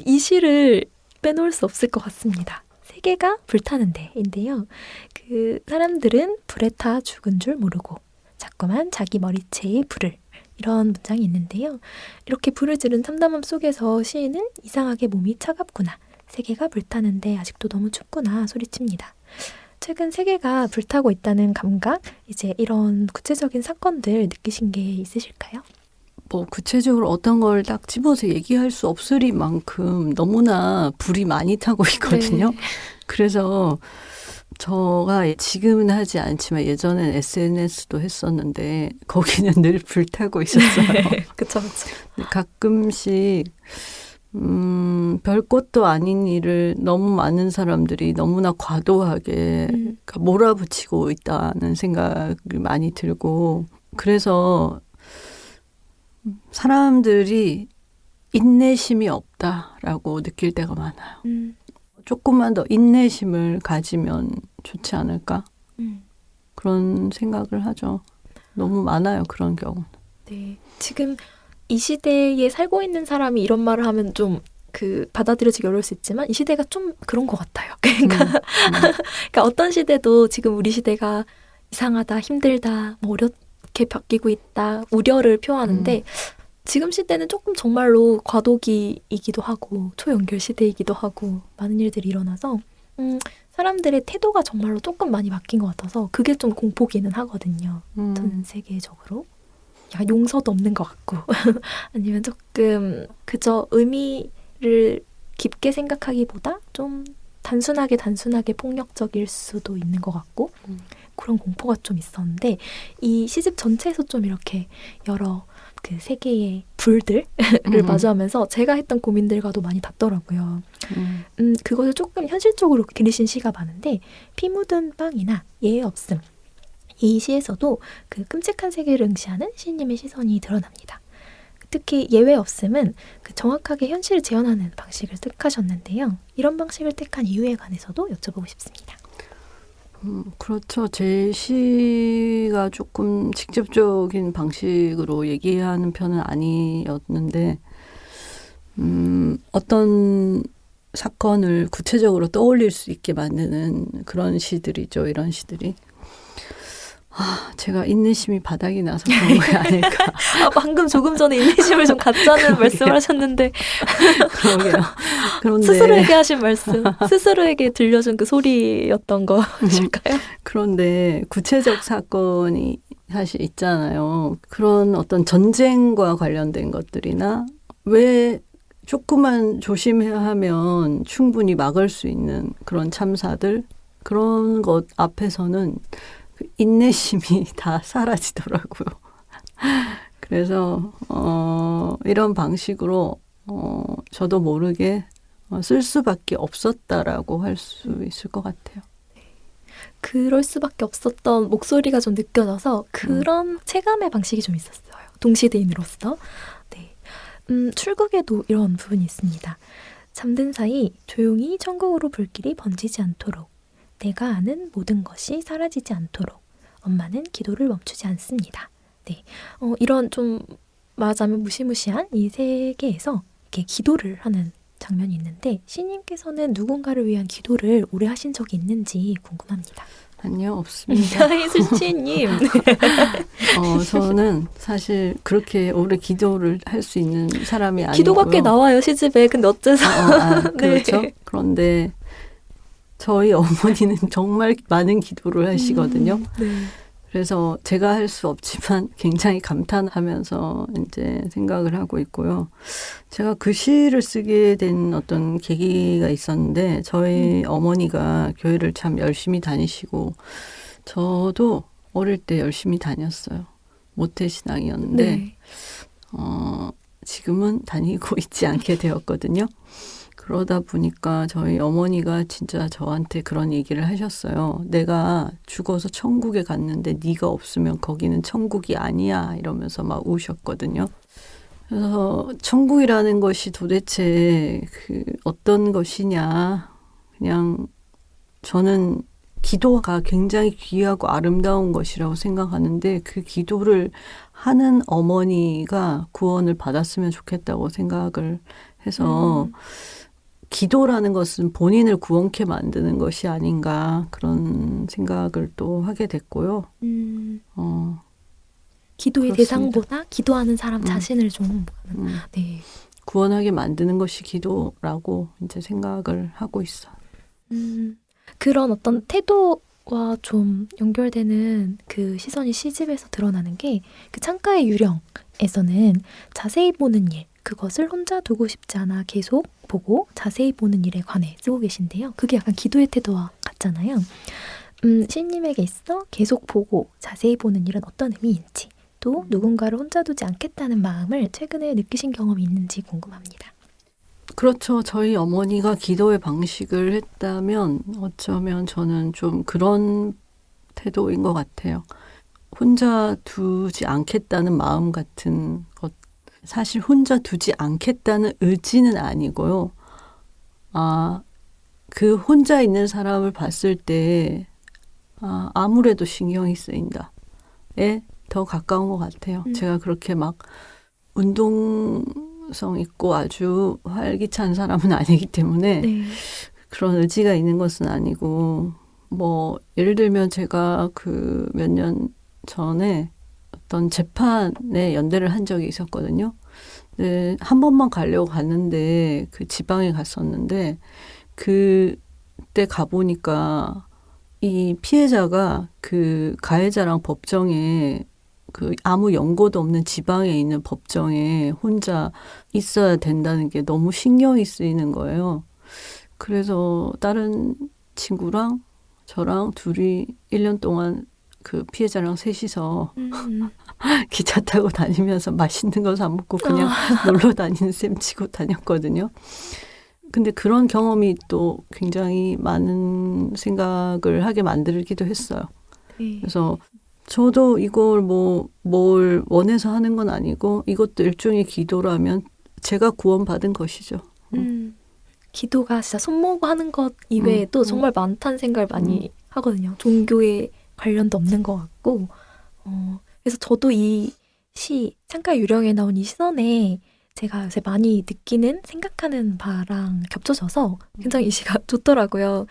S1: 이 시를 빼놓을 수 없을 것 같습니다. 세계가 불타는데인데요. 그 사람들은 불에 타 죽은 줄 모르고 자꾸만 자기 머리채에 불을, 이런 문장이 있는데요. 이렇게 불을 지른 참담함 속에서 시인은 이상하게 몸이 차갑구나, 세계가 불타는데 아직도 너무 춥구나 소리칩니다. 최근 세계가 불타고 있다는 감각, 이제 이런 구체적인 사건들 느끼신 게 있으실까요?
S2: 뭐 구체적으로 어떤 걸 딱 집어서 얘기할 수 없으리만큼 너무나 불이 많이 타고 있거든요.
S1: 네.
S2: 그래서 제가 지금은 하지 않지만 예전엔 SNS도 했었는데 거기는 늘 불타고 있었어요.
S1: 그쵸.
S2: 가끔씩 별 것도 아닌 일을 너무 많은 사람들이 너무나 과도하게 그러니까 몰아붙이고 있다는 생각이 많이 들고, 그래서 사람들이 인내심이 없다라고 느낄 때가 많아요. 조금만 더 인내심을 가지면 좋지 않을까? 그런 생각을 하죠. 너무 많아요, 그런 경우.
S1: 네. 지금 이 시대에 살고 있는 사람이 이런 말을 하면 좀 받아들여지기 어려울 수 있지만 이 시대가 좀 그런 것 같아요. 그러니까 어떤 시대도 지금 우리 시대가 이상하다, 힘들다, 뭐 어렵게 바뀌고 있다, 우려를 표하는데 지금 시대는 조금 정말로 과도기이기도 하고 초연결 시대이기도 하고 많은 일들이 일어나서 사람들의 태도가 정말로 조금 많이 바뀐 것 같아서 그게 좀 공포기는 하거든요. 전 세계적으로. 약간 용서도 없는 것 같고 아니면 조금 그저 의미를 깊게 생각하기보다 좀 단순하게 폭력적일 수도 있는 것 같고 그런 공포가 좀 있었는데 이 시집 전체에서 좀 이렇게 여러 그 세계의 불들을 마주하면서 제가 했던 고민들과도 많이 닿더라고요. 그것을 조금 현실적으로 그리신 시가 많은데 피 묻은 빵이나 예의 없음, 이 시에서도 그 끔찍한 세계를 응시하는 시인님의 시선이 드러납니다. 특히 예외 없음은 그 정확하게 현실을 재현하는 방식을 택하셨는데요. 이런 방식을 택한 이유에 관해서도 여쭤보고 싶습니다.
S2: 그렇죠. 제 시가 조금 직접적인 방식으로 얘기하는 편은 아니었는데 어떤 사건을 구체적으로 떠올릴 수 있게 만드는 그런 시들이죠. 이런 시들이. 제가 인내심이 바닥이 나서 그런 게 아닐까.
S1: 방금 조금 전에 인내심을 좀 갖자는 말씀을 하셨는데
S2: 그러게요. 그런데
S1: 스스로에게 하신 말씀, 스스로에게 들려준 그 소리였던 것일까요?
S2: 그런데 구체적 사건이 사실 있잖아요. 그런 어떤 전쟁과 관련된 것들이나 왜 조금만 조심해야 하면 충분히 막을 수 있는 그런 참사들, 그런 것 앞에서는 인내심이 다 사라지더라고요. 그래서 이런 방식으로 저도 모르게 쓸 수밖에 없었다라고 할 수 있을 것 같아요.
S1: 그럴 수밖에 없었던 목소리가 좀 느껴져서 그런 체감의 방식이 좀 있었어요. 동시대인으로서. 네. 출국에도 이런 부분이 있습니다. 잠든 사이 조용히 천국으로 불길이 번지지 않도록, 내가 아는 모든 것이 사라지지 않도록 엄마는 기도를 멈추지 않습니다. 네, 이런 좀 말하자면 무시무시한 이 세계에서 이렇게 기도를 하는 장면이 있는데 시인님께서는 누군가를 위한 기도를 오래 하신 적이 있는지 궁금합니다.
S2: 아니요, 없습니다.
S1: 시인님.
S2: 저는 사실 그렇게 오래 기도를 할 수 있는 사람이 아니고요.
S1: 기도밖에 나와요, 시집에. 근데 어째서.
S2: 그렇죠.
S1: 네.
S2: 그런데 저희 어머니는 정말 많은 기도를 하시거든요.
S1: 네.
S2: 그래서 제가 할 수 없지만 굉장히 감탄하면서 이제 생각을 하고 있고요. 제가 그 시를 쓰게 된 어떤 계기가 있었는데 저희 어머니가 교회를 참 열심히 다니시고 저도 어릴 때 열심히 다녔어요. 모태신앙이었는데
S1: 네.
S2: 지금은 다니고 있지 않게 되었거든요. 그러다 보니까 저희 어머니가 진짜 저한테 그런 얘기를 하셨어요. 내가 죽어서 천국에 갔는데 네가 없으면 거기는 천국이 아니야 이러면서 막 우셨거든요. 그래서 천국이라는 것이 도대체 어떤 것이냐. 그냥 저는 기도가 굉장히 귀하고 아름다운 것이라고 생각하는데 그 기도를 하는 어머니가 구원을 받았으면 좋겠다고 생각을 해서 기도라는 것은 본인을 구원케 만드는 것이 아닌가 그런 생각을 또 하게 됐고요.
S1: 기도의
S2: 그렇습니다.
S1: 대상보다 기도하는 사람 자신을 좀 네.
S2: 구원하게 만드는 것이 기도라고 이제 생각을 하고 있어.
S1: 그런 어떤 태도와 좀 연결되는 그 시선이 시집에서 드러나는 게 그 창가의 유령에서는 자세히 보는 일, 그것을 혼자 두고 싶지 않아 계속 보고 자세히 보는 일에 관해 쓰고 계신데요. 그게 약간 기도의 태도와 같잖아요. 시인님에게 있어 계속 보고 자세히 보는 일은 어떤 의미인지, 또 누군가를 혼자 두지 않겠다는 마음을 최근에 느끼신 경험이 있는지 궁금합니다.
S2: 그렇죠. 저희 어머니가 기도의 방식을 했다면 어쩌면 저는 좀 그런 태도인 것 같아요. 혼자 두지 않겠다는 마음 같은 것. 사실 혼자 두지 않겠다는 의지는 아니고요. 그 혼자 있는 사람을 봤을 때 아무래도 신경이 쓰인다에 더 가까운 것 같아요. 제가 그렇게 막 운동성 있고 아주 활기찬 사람은 아니기 때문에
S1: 네.
S2: 그런 의지가 있는 것은 아니고, 뭐 예를 들면 제가 그 몇 년 전에 어떤 재판에 연대를 한 적이 있었거든요. 네, 한 번만 가려고 갔는데 그 지방에 갔었는데 그때 가보니까 이 피해자가 그 가해자랑 법정에 그 아무 연고도 없는 지방에 있는 법정에 혼자 있어야 된다는 게 너무 신경이 쓰이는 거예요. 그래서 다른 친구랑 저랑 둘이 1년 동안 그 피해자랑 셋이서 기차 타고 다니면서 맛있는 거 사 먹고 그냥 놀러 다니는 셈 치고 다녔거든요. 근데 그런 경험이 또 굉장히 많은 생각을 하게 만들기도 했어요.
S1: 네.
S2: 그래서 저도 이걸 뭘 원해서 하는 건 아니고 이것도 일종의 기도라면 제가 구원받은 것이죠.
S1: 기도가 진짜 손모으고 하는 것 이외에도 정말 많다는 생각을 많이 하거든요. 종교에 관련도 없는 것 같고. 그래서 저도 이 시, 창가 유령에 나온 이 시선에 제가 요새 많이 느끼는, 생각하는 바랑 겹쳐져서 굉장히 이 시가 좋더라고요.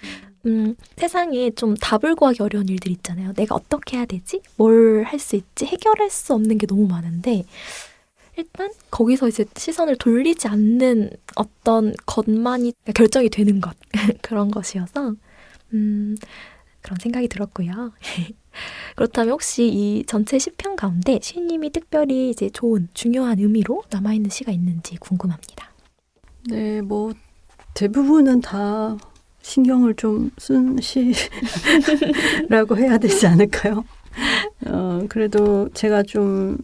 S1: 세상에 좀 답을 구하기 어려운 일들 있잖아요. 내가 어떻게 해야 되지? 뭘 할 수 있지? 해결할 수 없는 게 너무 많은데 일단 거기서 이제 시선을 돌리지 않는 어떤 것만이 결정이 되는 것 그런 것이어서 그런 생각이 들었고요. 그렇다면 혹시 이 전체 시편 가운데 시인님이 특별히 이제 좋은 중요한 의미로 남아있는 시가 있는지 궁금합니다.
S2: 네, 뭐 대부분은 다 신경을 좀 쓴 시라고 해야 되지 않을까요? 그래도 제가 좀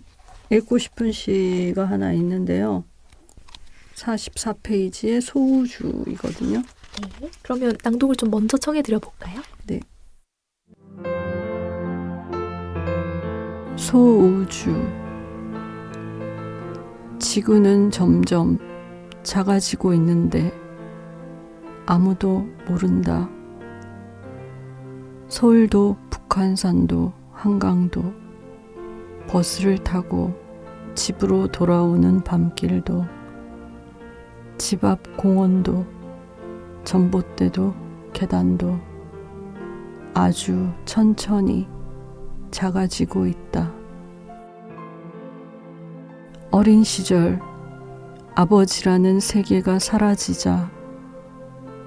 S2: 읽고 싶은 시가 하나 있는데요. 44페이지의 소우주이거든요.
S1: 네, 그러면 낭독을 좀 먼저 청해드려 볼까요?
S2: 네. 소우주. 지구는 점점 작아지고 있는데 아무도 모른다. 서울도 북한산도 한강도 버스를 타고 집으로 돌아오는 밤길도 집 앞 공원도 전봇대도 계단도 아주 천천히 작아지고 있다. 어린 시절 아버지라는 세계가 사라지자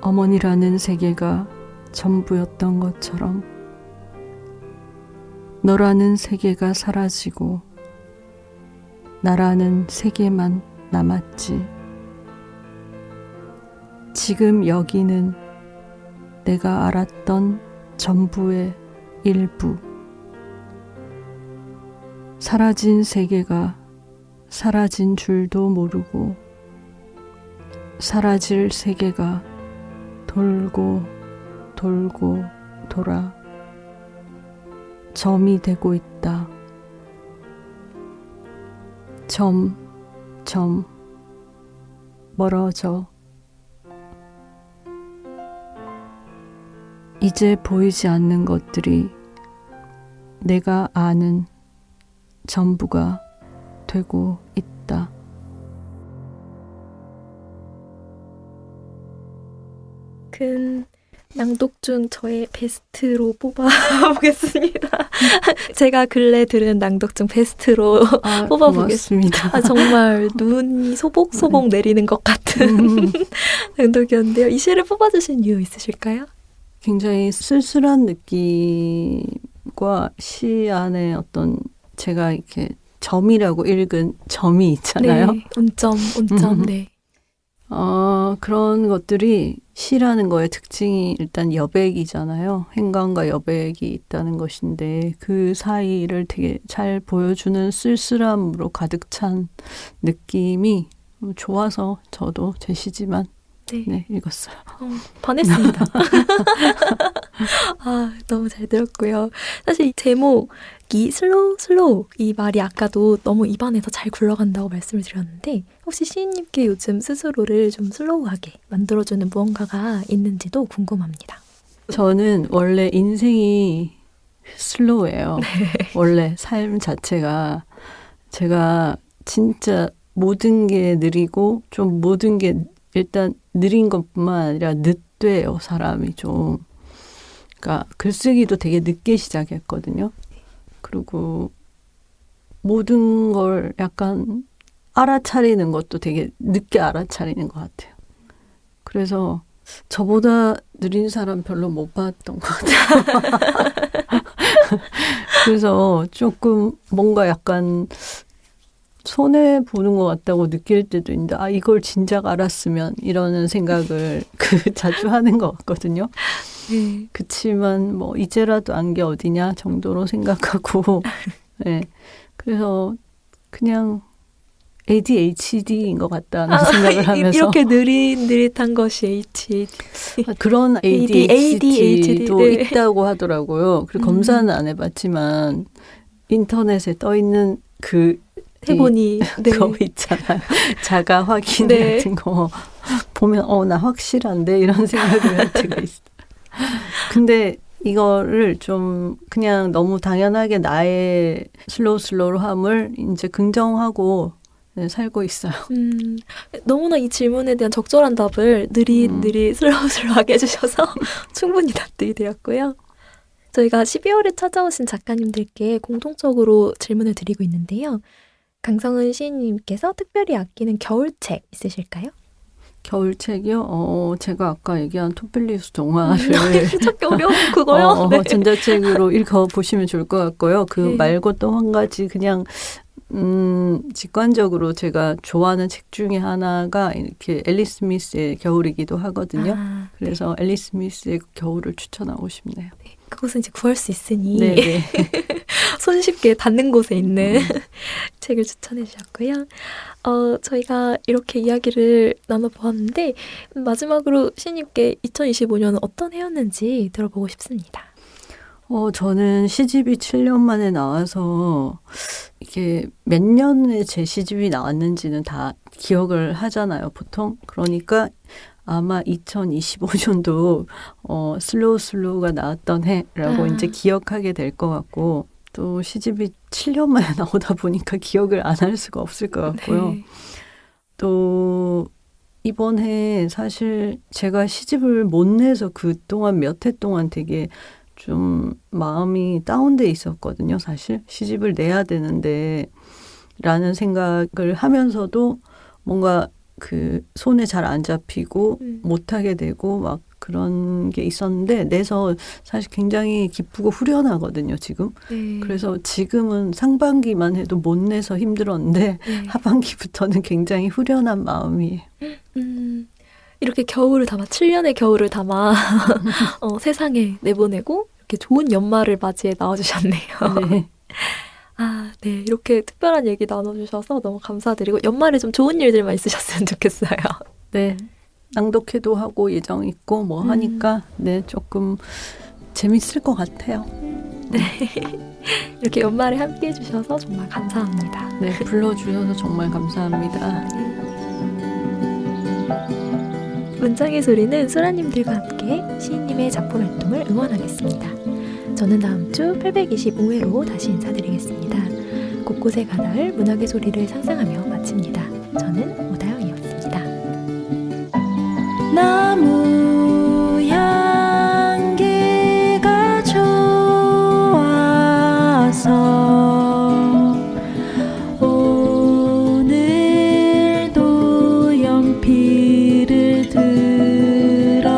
S2: 어머니라는 세계가 전부였던 것처럼 너라는 세계가 사라지고 나라는 세계만 남았지. 지금 여기는 내가 알았던 전부의 일부. 사라진 세계가 사라진 줄도 모르고 사라질 세계가 돌고 돌고 돌아 점이 되고 있다. 점 멀어져. 이제 보이지 않는 것들이 내가 아는 전부가 되고 있다.
S1: 큰 낭독 중 저의 베스트로 뽑아보겠습니다. 제가 근래 들은 낭독 중 베스트로 뽑아보겠습니다.
S2: 고맙습니다.
S1: 정말 눈이 소복소복 내리는 것 같은 낭독이었는데요. 이 시를 뽑아주신 이유 있으실까요?
S2: 굉장히 쓸쓸한 느낌과 시 안에 어떤 제가 이렇게 점이라고 읽은 점이 있잖아요.
S1: 네, 온점, 네.
S2: 그런 것들이 시라는 거의 특징이 일단 여백이잖아요. 행간과 여백이 있다는 것인데 그 사이를 되게 잘 보여주는 쓸쓸함으로 가득 찬 느낌이 좋아서 저도 제 시지만 네, 읽었어요.
S1: 반했습니다. 너무 잘 들었고요. 사실 이 제목이 슬로우 이 말이 아까도 너무 입안에서 잘 굴러간다고 말씀을 드렸는데 혹시 시인님께 요즘 스스로를 좀 슬로우하게 만들어주는 무언가가 있는지도 궁금합니다.
S2: 저는 원래 인생이 슬로우예요.
S1: 네.
S2: 원래 삶 자체가 제가 진짜 모든 게 느리고 좀 모든 게 일단 느린 것뿐만 아니라 늦돼요, 사람이 좀. 그러니까 글쓰기도 되게 늦게 시작했거든요. 그리고 모든 걸 약간 알아차리는 것도 되게 늦게 알아차리는 것 같아요. 그래서 저보다 느린 사람 별로 못 봤던 것 같아요. 그래서 조금 뭔가 약간 손해보는 것 같다고 느낄 때도 있는데 이걸 진작 알았으면 이러는 생각을 자주 하는 것 같거든요.
S1: 네.
S2: 그치만 뭐 이제라도 안 게 어디냐 정도로 생각하고 네. 그래서 그냥 ADHD인 것 같다는 생각을 하면서
S1: 이렇게 느릿한 것이 ADHD.
S2: 그런 ADHD도
S1: 네.
S2: 있다고 하더라고요. 그리고 검사는 안 해봤지만 인터넷에 떠 있는
S1: 해보니
S2: 그거 있잖아요. 자가 확인
S1: 네.
S2: 같은 거 보면 나 확실한데 이런 생각을 할 때가 있어요. 근데 이거를 좀 그냥 너무 당연하게 나의 슬로우함을 이제 긍정하고 살고 있어요.
S1: 너무나 이 질문에 대한 적절한 답을 슬로우하게 해주셔서 충분히 납득이 되었고요. 저희가 12월에 찾아오신 작가님들께 공통적으로 질문을 드리고 있는데요. 강성은 시인님께서 특별히 아끼는 겨울책 있으실까요?
S2: 겨울책이요? 제가 아까 얘기한 토필리우스 동화를
S1: 찾기 어려운 그거요? 네.
S2: 전자책으로 읽어보시면 좋을 것 같고요. 그
S1: 네.
S2: 말고 또 한 가지 그냥 직관적으로 제가 좋아하는 책 중에 하나가 이렇게 앨리스 스미스의 겨울이기도 하거든요. 그래서 앨리스 스미스의 겨울을 추천하고 싶네요.
S1: 네, 그것은 이제 구할 수 있으니
S2: 네네.
S1: 손쉽게 닿는 곳에 있는 책을 추천해 주셨고요. 저희가 이렇게 이야기를 나눠보았는데 마지막으로 시인님께 2025년은 어떤 해였는지 들어보고 싶습니다.
S2: 저는 시집이 7년 만에 나와서 이게 몇 년에 제 시집이 나왔는지는 다 기억을 하잖아요, 보통. 그러니까 아마 2025년도 슬로우가 나왔던 해라고 이제 기억하게 될 것 같고 또 시집이 7년 만에 나오다 보니까 기억을 안 할 수가 없을 것 같고요.
S1: 네.
S2: 또 이번 해 사실 제가 시집을 못 내서 그동안 몇 해 동안 되게 좀 마음이 다운돼 있었거든요. 사실 시집을 내야 되는데 라는 생각을 하면서도 뭔가 손에 잘 안 잡히고 못하게 되고 막 그런 게 있었는데 내서 사실 굉장히 기쁘고 후련하거든요, 지금.
S1: 네.
S2: 그래서 지금은 상반기만 해도 못 내서 힘들었는데 하반기부터는 굉장히 후련한 마음이에요.
S1: 이렇게 겨울을 담아 7년의 겨울을 담아 세상에 내보내고 이렇게 좋은 연말을 맞이해 나와주셨네요.
S2: 네.
S1: 네. 이렇게 특별한 얘기 나눠주셔서 너무 감사드리고 연말에 좀 좋은 일들만 있으셨으면 좋겠어요.
S2: 네. 낭독회도 하고 예정 있고 뭐 하니까 네, 조금 재밌을 것 같아요.
S1: 네. 이렇게 연말에 함께 해주셔서 정말 감사합니다.
S2: 네, 불러주셔서 정말 감사합니다.
S1: 문장의 소리는 소라님들과 함께 시인님의 작품 활동을 응원하겠습니다. 저는 다음 주 825회로 다시 인사드리겠습니다. 곳곳에 가닿을 문학의 소리를 상상하며 마칩니다. 저는 오다영이었습니다.
S2: 나무 향기가 좋아서 오늘도 연필을 들어서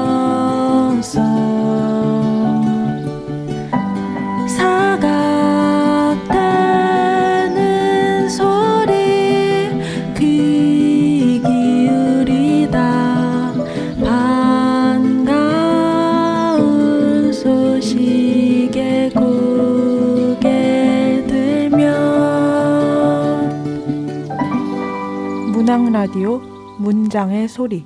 S2: 사각대는 소리 귀 기울이다 반가운 소식에 고개 들면
S3: 문학 라디오 문장의 소리